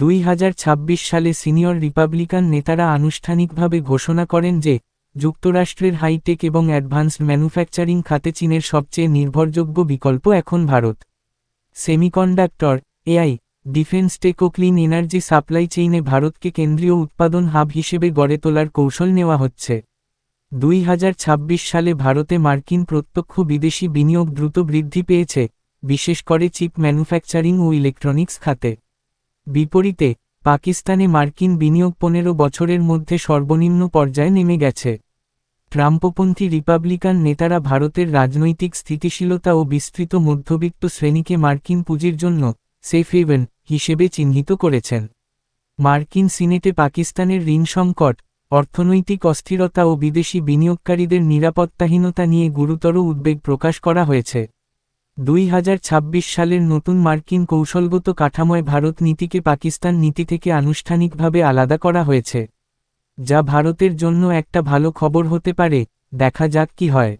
2026 সালে senior Republican নেতারা আনুষ্ঠানিকভাবে ঘোষণা করেন যে যুক্তরাষ্ট্রের হাইটেক এবং অ্যাডভান্সড ম্যানুফ্যাকচারিং খাতে চীনের সবচেয়ে নির্ভরযোগ্য বিকল্প এখন Bharat. Semiconductor, AI, defence tech ও ক্লিন এনার্জি সাপ্লাই চেইনে ভারতকে কেন্দ্রীয় উৎপাদন হাব হিসেবে গড়ে তোলার কৌশল নেওয়া হচ্ছে। 2026 সালে ভারতে মার্কিন প্রত্যক্ষ বিদেশি বিনিয়োগ দ্রুত বৃদ্ধি পেয়েছে, বিশেষ করে চিপ ম্যানুফ্যাকচারিং ও ইলেকট্রনিক্স খাতে। বিপরীতে, পাকিস্তানে মার্কিন বিনিয়োগ 15 বছরের মধ্যে সর্বনিম্ন পর্যায়ে নেমে গেছে। ট্রাম্পপন্থী রিপাবলিকান নেতারা ভারতের রাজনৈতিক স্থিতিশীলতা ও বিস্তৃত মধ্যবিত্ত শ্রেণীকে মার্কিন পুঁজির জন্য সেফ হেভেন হিসেবে চিহ্নিত করেছেন। মার্কিন সিনেটে পাকিস্তানের ঋণ সংকট, অর্থনৈতিক অস্থিরতা ও বিদেশি বিনিয়োগকারীদের নিরাপত্তাহীনতা নিয়ে গুরুতর উদ্বেগ প্রকাশ করা হয়েছে। 2026 সালের নতুন মার্কিন কৌশলগত কাঠামোয় ভারত নীতিকে পাকিস্তান নীতি থেকে আনুষ্ঠানিকভাবে আলাদা করা হয়েছে, যা ভারতের জন্য একটা ভালো খবর হতে পারে। দেখা যাক কি হয়।